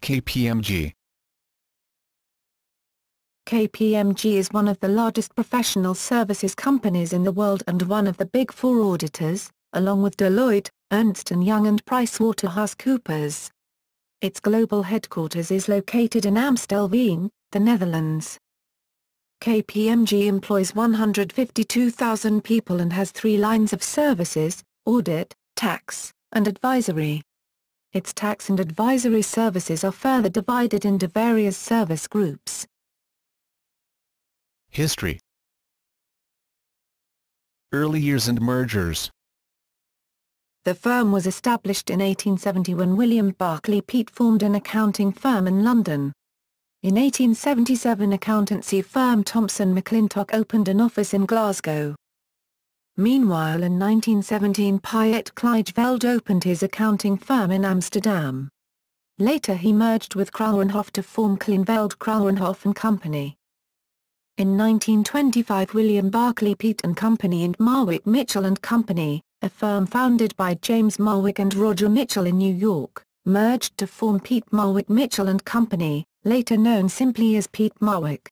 Kpmg. Kpmg is one of the largest professional services companies in the world and one of the Big Four auditors, along with Deloitte, Ernst Young and PricewaterhouseCoopers. Its global headquarters is located in Amstelveen, the Netherlands. Kpmg employs 152,000 people and has 3 lines of services: audit, tax, and advisory. Its tax and advisory services are further divided into various service groups. History. Early years and mergers. The firm was established in 1870 when William Barclay Peat formed an accounting firm in London. In 1877 accountancy firm Thompson McClintock opened an office in Glasgow. Meanwhile in 1917 Piet Klijveld opened his accounting firm in Amsterdam. Later he merged with Kruilenhof to form Klijveld Kruilenhof and Company. In 1925 William Barclay Peat and Company and Marwick Mitchell and Company, a firm founded by James Marwick and Roger Mitchell in New York, merged to form Peat Marwick Mitchell and Company, later known simply as Peat Marwick.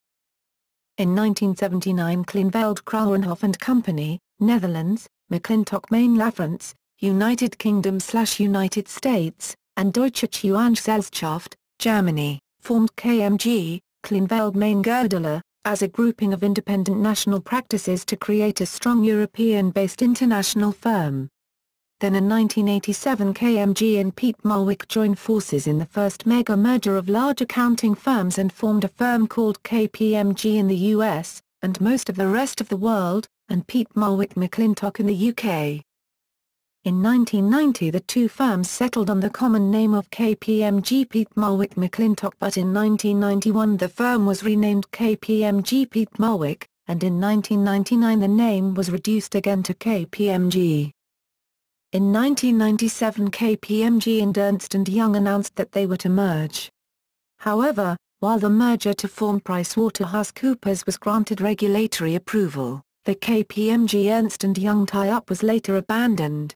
In 1979 Klijveld Kruilenhof and Company, Netherlands, McClintock Main Lafrance, United Kingdom/United States, and Deutsche Gesellschaft, Germany, formed Kpmg, Klijveld Main Goedele, as a grouping of independent national practices to create a strong European-based international firm. Then in 1987 Kpmg and Peat Marwick joined forces in the first mega merger of large accounting firms and formed a firm called Kpmg in the US, and most of the rest of the world, and Peat Marwick McClintock in the UK. In 1990 the two firms settled on the common name of Kpmg Peat Marwick McClintock, but in 1991 the firm was renamed Kpmg Peat Marwick, and in 1999 the name was reduced again to Kpmg. In 1997 Kpmg and Ernst Young announced that they were to merge. However, while the merger to form PricewaterhouseCoopers was granted regulatory approval, the Kpmg Ernst Young tie-up was later abandoned.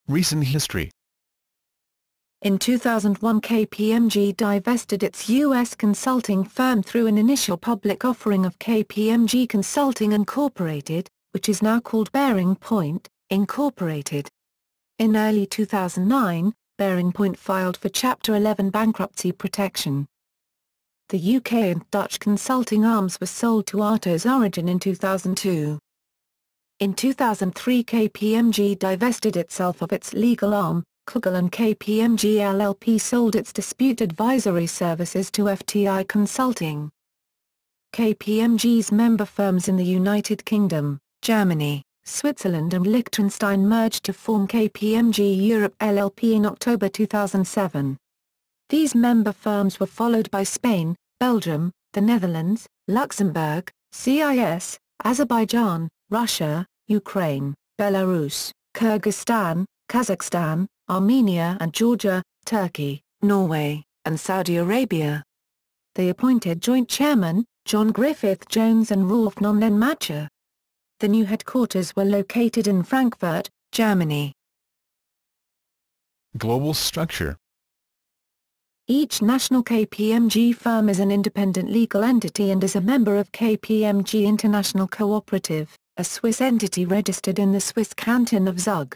Recent history. In 2001 Kpmg divested its U.S. consulting firm through an initial public offering of Kpmg Consulting Incorporated, which is now called Bearing Point, Incorporated. In early 2009, Bearing Point filed for Chapter 11 bankruptcy protection. The UK and Dutch consulting arms were sold to Atos Origin in 2002. In 2003 Kpmg divested itself of its legal arm, Kugel, and Kpmg LLP sold its dispute advisory services to FTI Consulting. Kpmg's member firms in the United Kingdom, Germany, Switzerland and Liechtenstein merged to form Kpmg Europe LLP in October 2007. These member firms were followed by Spain, Belgium, the Netherlands, Luxembourg, CIS, Azerbaijan, Russia, Ukraine, Belarus, Kyrgyzstan, Kazakhstan, Armenia and Georgia, Turkey, Norway, and Saudi Arabia. They appointed joint chairman, John Griffith Jones and Rolf Nonnenmacher. The new headquarters were located in Frankfurt, Germany. Global structure. Each national Kpmg firm is an independent legal entity and is a member of Kpmg International Cooperative, a Swiss entity registered in the Swiss canton of Zug.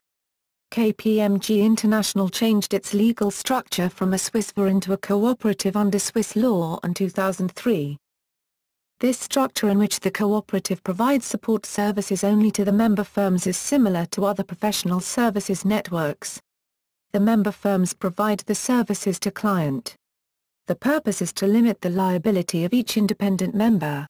Kpmg International changed its legal structure from a Swiss VA into a cooperative under Swiss law in 2003. This structure, in which the cooperative provides support services only to the member firms, is similar to other professional services networks. The member firms provide the services to client. The purpose is to limit the liability of each independent member.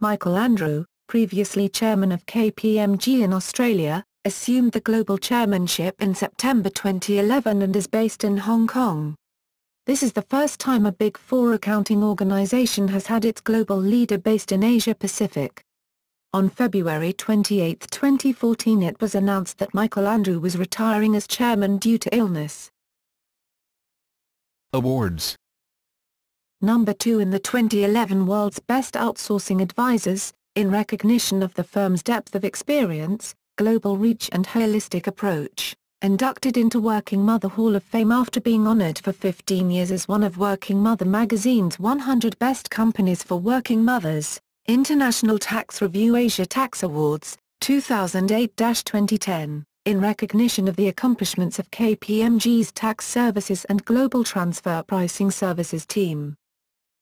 Michael Andrew, previously chairman of Kpmg in Australia, assumed the global chairmanship in September 2011 and is based in Hong Kong. This is the first time a Big Four accounting organization has had its global leader based in Asia Pacific. On February 28, 2014 it was announced that Michael Andrew was retiring as chairman due to illness. Awards. Number 2 in the 2011 World's Best Outsourcing Advisors, in recognition of the firm's depth of experience, global reach and holistic approach. Inducted into Working Mother Hall of Fame after being honored for 15 years as one of Working Mother magazine's 100 Best Companies for Working Mothers, International Tax Review Asia Tax Awards, 2008-2010, in recognition of the accomplishments of KPMG's tax services and global transfer pricing services team.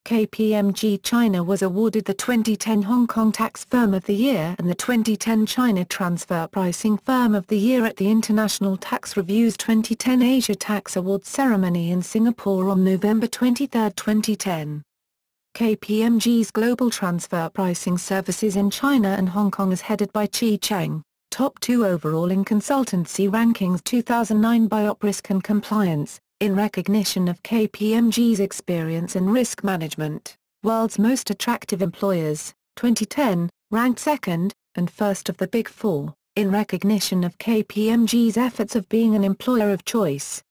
KPMG China was awarded the 2010 Hong Kong Tax Firm of the Year and the 2010 China Transfer Pricing Firm of the Year at the International Tax Review's 2010 Asia Tax Awards ceremony in Singapore on November 23, 2010. KPMG's global transfer pricing services in China and Hong Kong is headed by Chi Cheng, top 2 overall in consultancy rankings 2009 by OpRisk and Compliance, in recognition of KPMG's experience in risk management. World's Most Attractive Employers, 2010, ranked second, and first of the Big Four, in recognition of KPMG's efforts of being an employer of choice.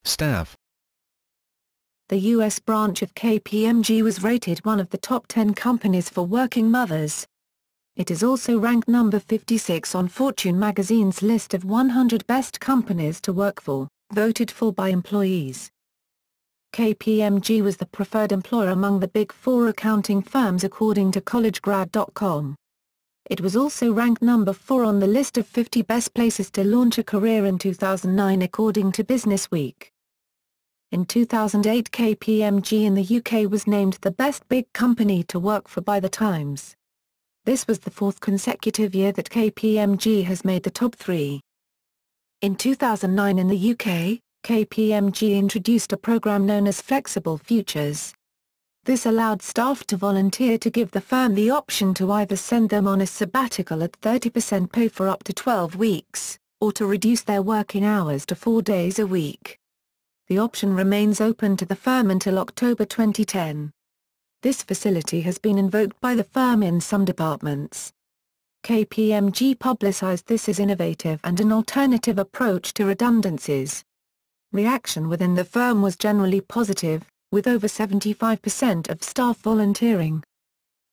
Staff. The U.S. branch of KPMG was rated one of the top 10 companies for working mothers. It is also ranked number 56 on Fortune magazine's list of 100 best companies to work for, voted for by employees. KPMG was the preferred employer among the Big Four accounting firms according to collegegrad.com. It was also ranked number 4 on the list of 50 best places to launch a career in 2009 according to Businessweek. In 2008, KPMG in the UK was named the best big company to work for by The Times. This was the 4th consecutive year that KPMG has made the top 3. In 2009 in the UK, KPMG introduced a program known as Flexible Futures. This allowed staff to volunteer to give the firm the option to either send them on a sabbatical at 30% pay for up to 12 weeks, or to reduce their working hours to 4 days a week. The option remains open to the firm until October 2010. This facility has been invoked by the firm in some departments. KPMG publicized this as innovative and an alternative approach to redundancies. Reaction within the firm was generally positive, with over 75% of staff volunteering.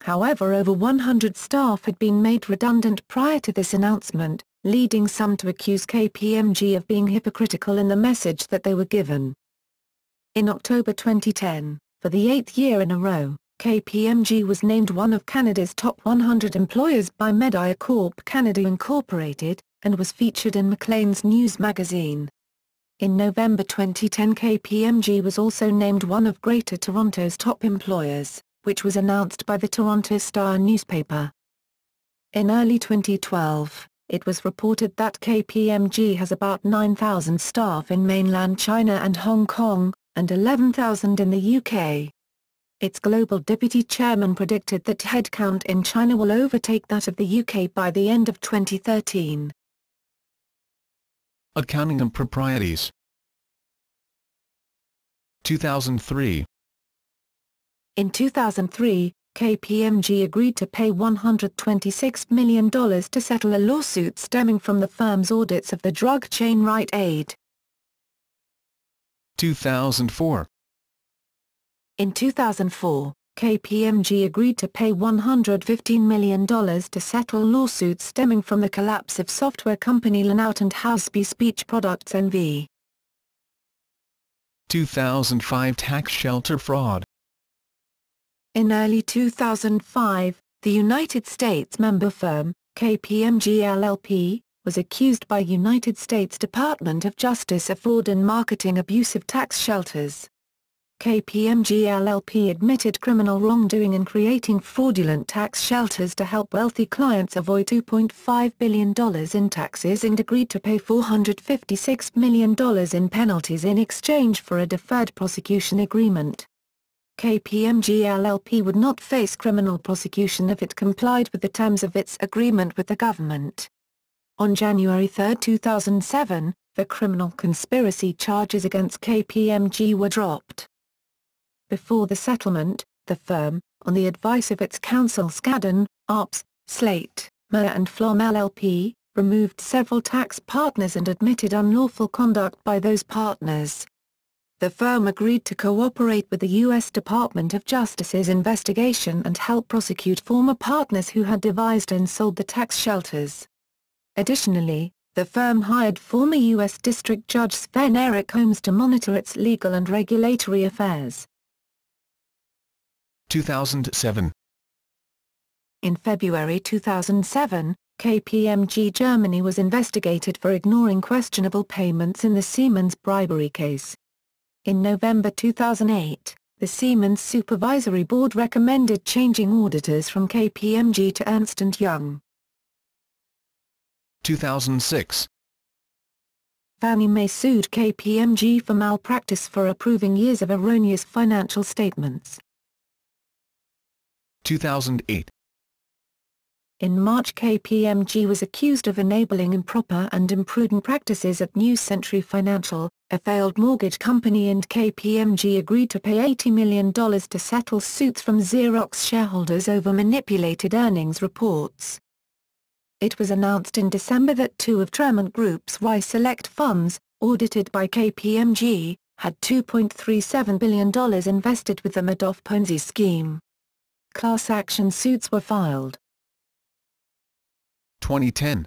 However, over 100 staff had been made redundant prior to this announcement, leading some to accuse KPMG of being hypocritical in the message that they were given. In October 2010, for the 8th year in a row, KPMG was named one of Canada's top 100 employers by Mediacorp Canada Incorporated, and was featured in Maclean's News magazine. In November 2010, KPMG was also named one of Greater Toronto's top employers, which was announced by the Toronto Star newspaper. In early 2012, it was reported that KPMG has about 9,000 staff in mainland China and Hong Kong, and 11,000 in the UK. Its global deputy chairman predicted that headcount in China will overtake that of the UK by the end of 2013. Accounting and proprieties. 2003. In 2003, KPMG agreed to pay $126 million to settle a lawsuit stemming from the firm's audits of the drug chain Rite Aid. 2004. In 2004, KPMG agreed to pay $115 million to settle lawsuits stemming from the collapse of software company Lanout and Houseby Speech Products N.V. 2005 tax shelter fraud. In early 2005, the United States member firm, KPMG LLP, was accused by United States Department of Justice of fraud in marketing abusive tax shelters. KPMG LLP admitted criminal wrongdoing in creating fraudulent tax shelters to help wealthy clients avoid $2.5 billion in taxes and agreed to pay $456 million in penalties in exchange for a deferred prosecution agreement. KPMG LLP would not face criminal prosecution if it complied with the terms of its agreement with the government. On January 3, 2007, the criminal conspiracy charges against KPMG were dropped. Before the settlement, the firm, on the advice of its counsel Skadden, Arps, Slate, Meagher and Flom LLP, removed several tax partners and admitted unlawful conduct by those partners. The firm agreed to cooperate with the U.S. Department of Justice's investigation and help prosecute former partners who had devised and sold the tax shelters. Additionally, The firm hired former U.S. District Judge Sven Eric Holmes to monitor its legal and regulatory affairs. 2007. In February 2007, Kpmg Germany was investigated for ignoring questionable payments in the Siemens bribery case. In November 2008, the Siemens Supervisory Board recommended changing auditors from Kpmg to Ernst Young. 2006. Fannie Mae sued Kpmg for malpractice for approving years of erroneous financial statements. 2008. In March, Kpmg was accused of enabling improper and imprudent practices at New Century Financial, a failed mortgage company, and Kpmg agreed to pay $80 million to settle suits from Xerox shareholders over manipulated earnings reports. It was announced in December that two of Tremont Group's Y Select funds, audited by Kpmg, had $2.37 billion invested with the Madoff Ponzi scheme. Class action suits were filed. 2010.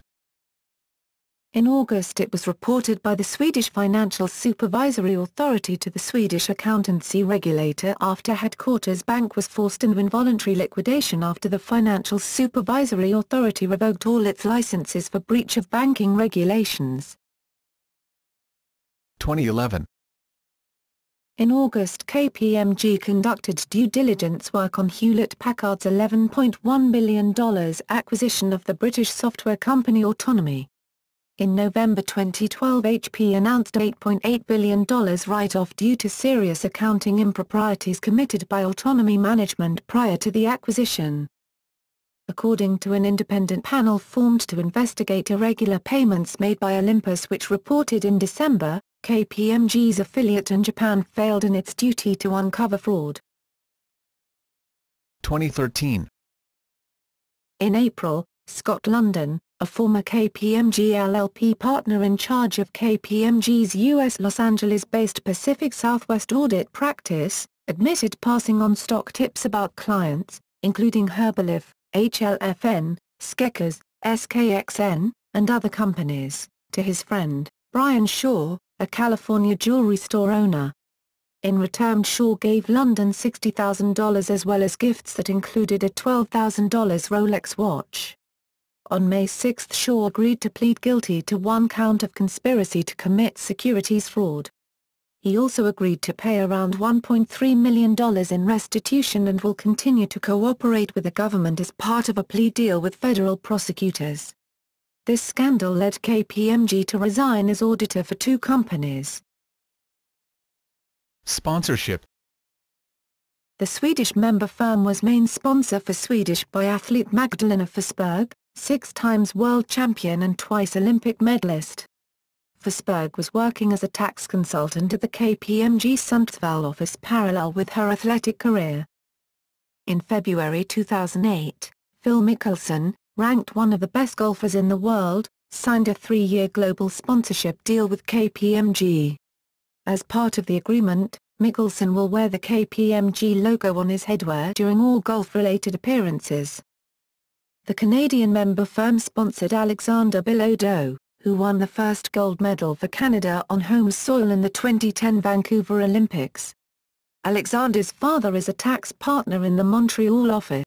In August, it was reported by the Swedish Financial Supervisory Authority to the Swedish accountancy regulator after Headquarters Bank was forced into involuntary liquidation after the Financial Supervisory Authority revoked all its licenses for breach of banking regulations. 2011. In August, Kpmg conducted due diligence work on Hewlett-Packard's $11.1 billion acquisition of the British software company Autonomy. In November 2012, HP announced a $8.8 billion write-off due to serious accounting improprieties committed by Autonomy management prior to the acquisition. According to an independent panel formed to investigate irregular payments made by Olympus, which reported in December, Kpmg's affiliate in Japan failed in its duty to uncover fraud. 2013. In April, Scott London, a former Kpmg LLP partner in charge of Kpmg's U.S. Los Angeles-based Pacific Southwest audit practice, admitted passing on stock tips about clients, including Herbalife, HLFN, Skechers, SKXN, and other companies, to his friend, Brian Shaw, a California jewelry store owner. In return, Shaw gave London $60,000 as well as gifts that included a $12,000 Rolex watch. On May 6, Shaw agreed to plead guilty to one count of conspiracy to commit securities fraud. He also agreed to pay around $1.3 million in restitution and will continue to cooperate with the government as part of a plea deal with federal prosecutors. This scandal led Kpmg to resign as auditor for two companies. Sponsorship. The Swedish member firm was main sponsor for Swedish biathlete Magdalena Forsberg, 6-time world champion and twice Olympic medalist. Forsberg was working as a tax consultant at the Kpmg Sundsvall office parallel with her athletic career. In February 2008, Phil Mickelson, ranked one of the best golfers in the world, signed a 3-year global sponsorship deal with Kpmg. As part of the agreement, Mickelson will wear the Kpmg logo on his headwear during all golf-related appearances. The Canadian member firm sponsored Alexander Bilodeau, who won the first gold medal for Canada on home soil in the 2010 Vancouver Olympics. Alexander's father is a tax partner in the Montreal office.